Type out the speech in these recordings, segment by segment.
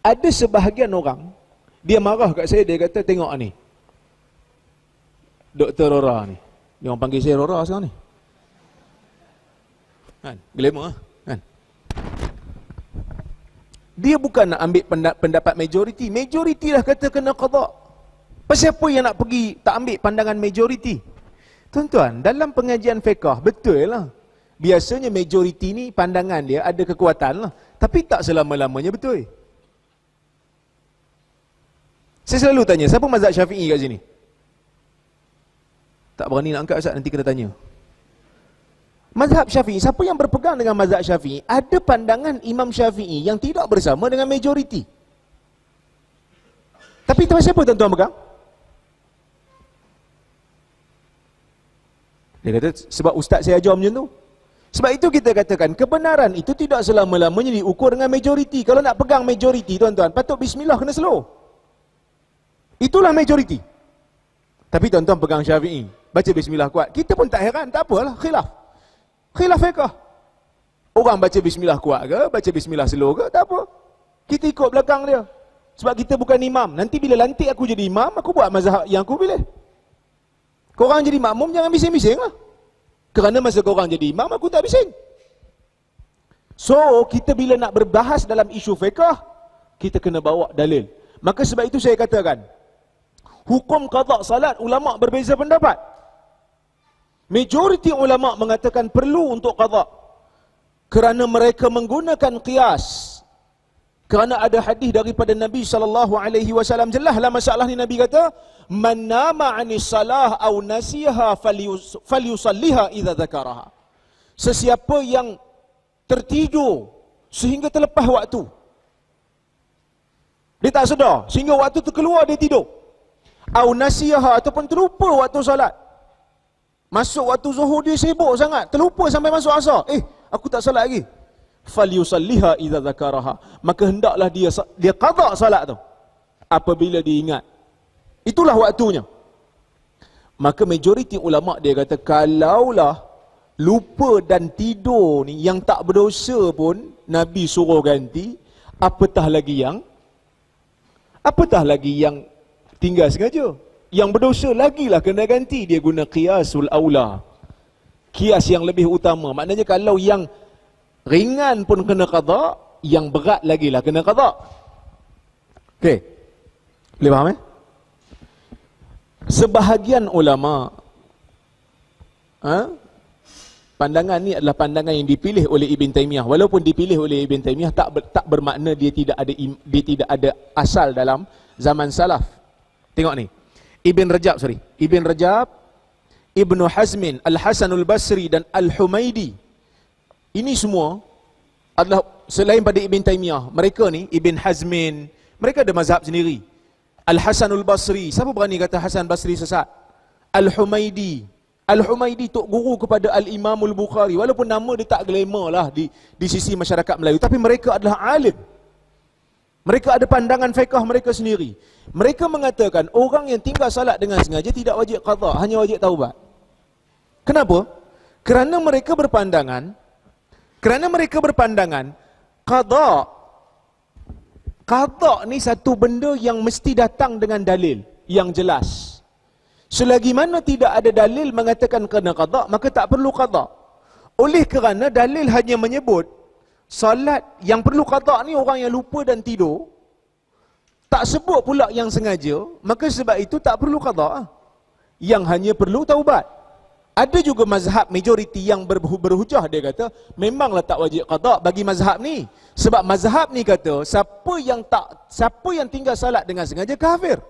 Ada sebahagian orang, dia marah kat saya, dia kata, tengok ni, Dr. Rora ni. Dia orang panggil saya Rora sekarang ni. Kan? Glamour kan? Dia bukan nak ambil pendapat majoriti. Majoriti dah kata kena qada. Pasal apa yang nak pergi tak ambil pandangan majoriti? Tuan-tuan, dalam pengajian fiqh, betul lah. Biasanya majoriti ni pandangan dia ada kekuatan lah. Tapi tak selama-lamanya betul. Saya selalu tanya, siapa mazhab Syafi'i kat sini? Tak berani nak angkat, Ustaz, nanti kena tanya. Mazhab Syafi'i, siapa yang berpegang dengan mazhab Syafi'i, ada pandangan Imam Syafi'i yang tidak bersama dengan majoriti. Tapi itu siapa tuan-tuan pegang? Dia kata, sebab ustaz saya ajar macam tu. Sebab itu kita katakan, kebenaran itu tidak selama-lamanya diukur dengan majoriti. Kalau nak pegang majoriti, tuan-tuan, patut bismillah kena slow. Itulah majoriti. Tapi tuan-tuan pegang Syafi'i, baca bismillah kuat. Kita pun tak heran, tak apalah, khilaf. Khilaf fiqh. Orang baca bismillah kuat ke, baca bismillah slow ke, tak apa. Kita ikut belakang dia. Sebab kita bukan imam. Nanti bila lantik aku jadi imam, aku buat mazhab yang aku pilih. Korang jadi makmum, jangan bising-bising lah. Kerana masa korang jadi imam, aku tak bising. So, kita bila nak berbahas dalam isu fiqh, kita kena bawa dalil. Maka sebab itu saya katakan, hukum qada salat, ulama' berbeza pendapat. Majoriti ulama' mengatakan perlu untuk qada. Kerana mereka menggunakan qiyas. Kerana ada hadis daripada Nabi SAW, jelaslah masalah ni. Nabi kata, man nama 'anis salah aw nasiha falyusalliha idza dzakaraha. Sesiapa yang tertidur sehingga terlepas waktu, dia tak sedar sehingga waktu tu keluar, dia tidur, aw nasiha, ataupun terlupa waktu solat. Masuk waktu zuhur dia sibuk sangat, terlupa sampai masuk asar, aku tak solat lagi. Falyusalliha idza dzakaraha, maka hendaklah dia qada salat tu apabila dia ingat. Itulah waktunya. Maka majoriti ulama' dia kata, kalaulah lupa dan tidur ni yang tak berdosa pun Nabi suruh ganti, apatah lagi yang tinggal sengaja. Yang berdosa lagilah kena ganti. Dia guna qiyasul aula, qiyas yang lebih utama. Maknanya kalau yang ringan pun kena qada, yang berat lagi lah kena qada. Okey. Boleh faham Sebahagian ulama, pandangan ni adalah pandangan yang dipilih oleh Ibn Taymiyah. Walaupun dipilih oleh Ibn Taymiyah, tak bermakna dia tidak ada asal dalam zaman salaf. Tengok ni, Ibn Rajab, Ibn Hazmin, Al-Hasanul Basri dan Al-Humaidi. Ini semua adalah selain pada Ibn Taymiyah. Mereka ni, Ibn Hazmin, mereka ada mazhab sendiri. Al-Hasanul Basri, siapa berani kata Hasan Basri sesat? Al-Humaidi tok guru kepada Al-Imamul Bukhari. Walaupun nama dia tak glamour lah di sisi masyarakat Melayu, tapi mereka adalah alim. Mereka ada pandangan fiqh mereka sendiri. Mereka mengatakan orang yang tinggal salat dengan sengaja tidak wajib qada, hanya wajib taubat. Kenapa? Kerana mereka berpandangan qada ni satu benda yang mesti datang dengan dalil yang jelas. Selagi mana tidak ada dalil mengatakan kena qada, maka tak perlu qada. Oleh kerana dalil hanya menyebut salat yang perlu qada ni orang yang lupa dan tidur, tak sebut pula yang sengaja, maka sebab itu tak perlu qada. Yang hanya perlu taubat. Ada juga mazhab majoriti yang berhujah, dia kata memanglah tak wajib qada bagi mazhab ni. Sebab mazhab ni kata siapa yang tinggal salat dengan sengaja kafir.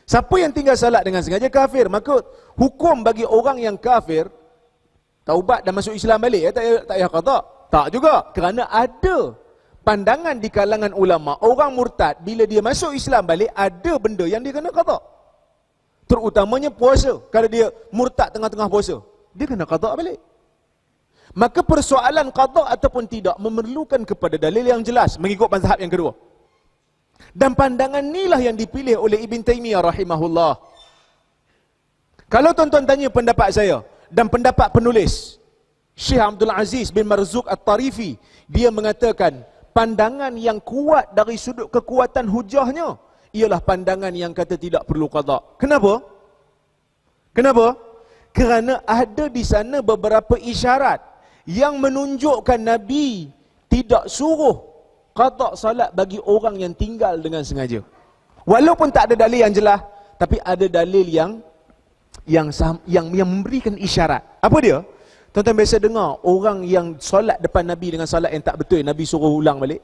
Siapa yang tinggal salat dengan sengaja kafir. Maka hukum bagi orang yang kafir taubat dan masuk Islam balik, tak payah qada. Tak juga, kerana ada pandangan di kalangan ulama, orang murtad bila dia masuk Islam balik ada benda yang dia kena qada. Terutamanya puasa. Kalau dia murtad tengah-tengah puasa, dia kena qada balik. Maka persoalan qada ataupun tidak memerlukan kepada dalil yang jelas mengikut mazhab yang kedua. Dan pandangan inilah yang dipilih oleh Ibn Taymiyah rahimahullah. Kalau tuan-tuan tanya pendapat saya dan pendapat penulis Syekh Abdul Aziz bin Marzuq At-Tarifi, dia mengatakan pandangan yang kuat dari sudut kekuatan hujahnya ialah pandangan yang kata tidak perlu qada. Kenapa? Kenapa? Kerana ada di sana beberapa isyarat yang menunjukkan Nabi tidak suruh qada salat bagi orang yang tinggal dengan sengaja. Walaupun tak ada dalil yang jelas, tapi ada dalil yang memberikan isyarat. Apa dia? Tuan-tuan biasa dengar orang yang solat depan Nabi dengan solat yang tak betul, Nabi suruh ulang balik.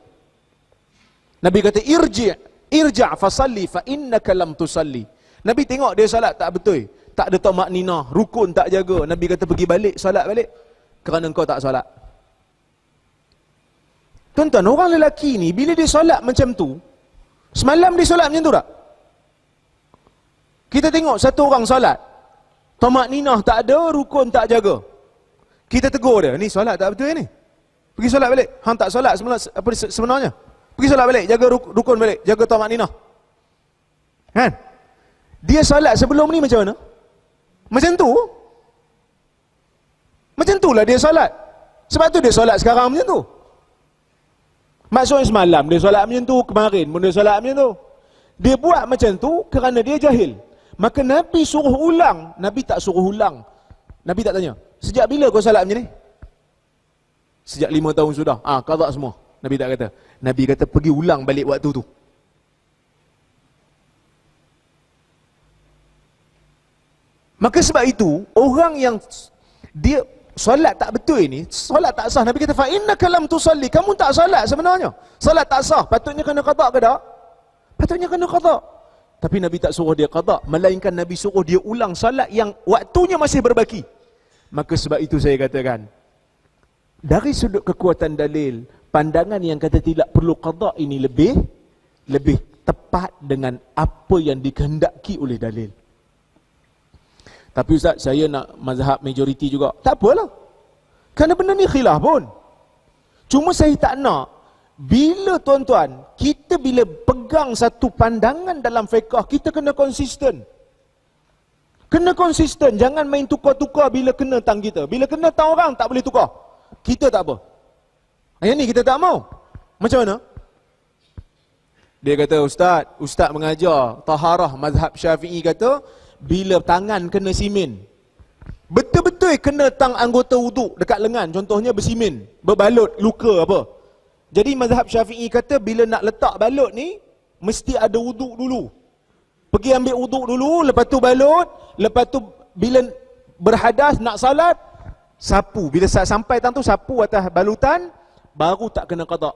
Nabi kata irji' fasalli fa innaka lam tusalli. Nabi tengok dia solat tak betul, tak ada tamakninah, rukun tak jaga. Nabi kata pergi balik, solat balik, kerana engkau tak solat. Tuan-tuan, orang lelaki ni bila dia solat macam tu, semalam dia solat macam tu tak? Kita tengok satu orang solat, tamakninah tak ada, rukun tak jaga. Kita tegur dia, ni solat tak betul ni. Pergi solat balik. Hang tak solat sebenarnya. Pergi solat balik, jaga rukun balik, jaga tamakninah. Kan? Dia solat sebelum ni macam mana? Macam tu. Macam itulah dia solat. Sebab tu dia solat sekarang macam tu. Maksudnya semalam dia solat macam tu, kemarin pun dia solat macam tu. Dia buat macam tu kerana dia jahil. Maka Nabi suruh ulang. Nabi tak suruh ulang. Nabi tak tanya, sejak bila kau solat macam ni? Sejak 5 tahun sudah. Qada semua. Nabi tak kata. Nabi kata pergi ulang balik waktu tu. Maka sebab itu, orang yang dia solat tak betul ini, solat tak sah. Nabi kata fa innaka lam tusalli, kamu tak solat sebenarnya. Solat tak sah, patutnya kena qada ke tak? Patutnya kena qada. Tapi Nabi tak suruh dia qada, melainkan Nabi suruh dia ulang solat yang waktunya masih berbaki. Maka sebab itu saya katakan, dari sudut kekuatan dalil, pandangan yang kata tidak perlu qada ini lebih tepat dengan apa yang dikehendaki oleh dalil. Tapi Ustaz, saya nak mazhab majoriti juga. Tak apalah. Kerana benda ni khilaf pun. Cuma saya tak nak, bila tuan-tuan, kita bila pegang satu pandangan dalam fiqh, kita kena konsisten. Kena konsisten, jangan main tukar-tukar bila kena tang kita. Bila kena tang orang, tak boleh tukar. Kita tak apa. Yang ni kita tak mau. Macam mana? Dia kata, Ustaz mengajar taharah mazhab Syafi'i kata, bila tangan kena simen, betul-betul kena tang anggota wuduk dekat lengan, contohnya bersimen, berbalut, luka apa. Jadi mazhab Syafi'i kata, bila nak letak balut ni, mesti ada wuduk dulu. Pergi ambil wuduk dulu, lepas tu balut, lepas tu bila berhadas nak salat, sapu. Bila sampai tang tu, sapu atas balutan, baru tak kena qada.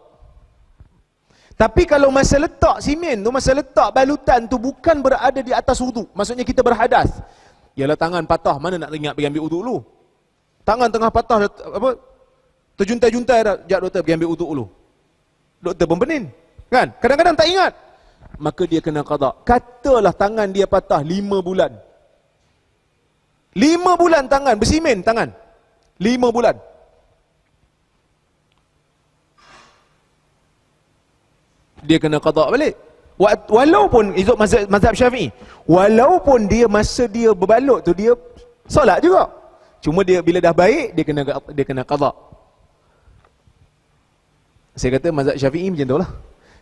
Tapi kalau masa letak simen tu, masa letak balutan tu bukan berada di atas wuduk, maksudnya kita berhadas, ialah tangan patah, mana nak ingat pergi ambil wuduk dulu. Tangan tengah patah, apa, terjuntai-juntai dah, sekejap doktor pergi ambil wuduk dulu. Doktor pun pening, kan? Kadang-kadang tak ingat. Maka dia kena qada. Katalah tangan dia patah 5 bulan. 5 bulan tangan, bersimen tangan. 5 bulan. Dia kena qada balik. Walaupun, itu mazhab Syafi'i, walaupun dia masa dia berbalut tu, dia solat juga. Cuma dia bila dah baik, dia kena qada. Saya kata mazhab Syafi'i macam tu lah.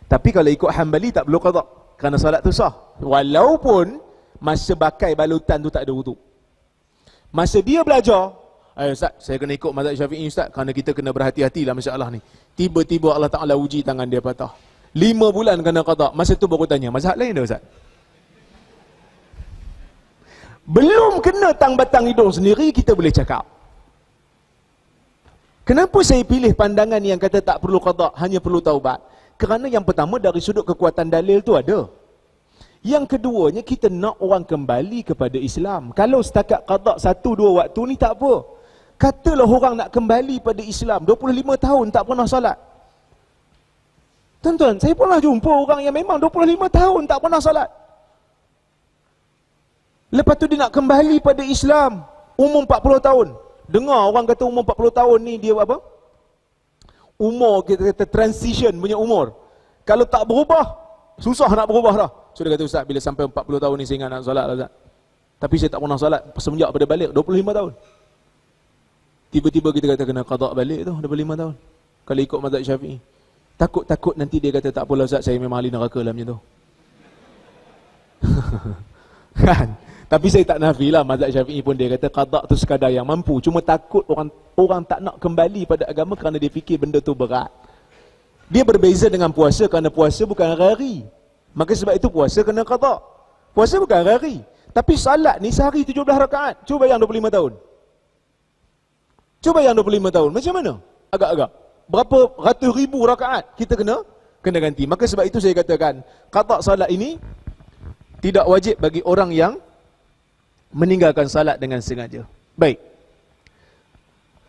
Tapi kalau ikut Hanbali tak perlu qada, kerana solat tu sah. Walaupun masa bakai balutan tu tak ada wuduk. Masa dia belajar, Ustaz, saya kena ikut mazhab Syafi'i Ustaz, kerana kita kena berhati-hati lah masalah ni. Tiba-tiba Allah Ta'ala uji tangan dia patah. 5 bulan kena qada. Masa tu baru tanya, mazhab lain dah Ustaz? Belum kena tang batang hidung sendiri, kita boleh cakap. Kenapa saya pilih pandangan yang kata tak perlu qada, hanya perlu taubat? Kerana yang pertama, dari sudut kekuatan dalil tu ada. Yang keduanya, kita nak orang kembali kepada Islam. Kalau setakat qada 1-2 waktu ni tak apa. Katalah orang nak kembali pada Islam, 25 tahun tak pernah salat. Tuan-tuan, saya pernah jumpa orang yang memang 25 tahun tak pernah salat. Lepas tu dia nak kembali pada Islam, umur 40 tahun. Dengar orang kata umur 40 tahun ni dia apa? Umur, kita kata transition punya umur. Kalau tak berubah, susah nak berubah dah. So dia kata, Ustaz, bila sampai 40 tahun ni saya ingat nak salat lah Ustaz. Tapi saya tak pernah salat semenjak pada balik 25 tahun. Tiba-tiba kita kata kena qada balik tu 25 tahun. Kalau ikut mazhab Syafi'i. Takut-takut nanti dia kata, tak apalah Ustaz, saya memang ahli neraka lah macam tu. Kan? Tapi saya tak nafilah, mazhab Syafi'i pun dia kata qada tu sekadar yang mampu. Cuma takut orang tak nak kembali pada agama kerana dia fikir benda tu berat. Dia berbeza dengan puasa kerana puasa bukan hari-hari. Maka sebab itu puasa kena qada. Puasa bukan hari-hari. Tapi salat ni sehari 17 rakaat. Cuba bayang 25 tahun. Cuba bayang 25 tahun. Macam mana? Agak-agak. Berapa ratus ribu rakaat kita kena ganti. Maka sebab itu saya katakan, qada salat ini tidak wajib bagi orang yang meninggalkan salat dengan sengaja. Baik.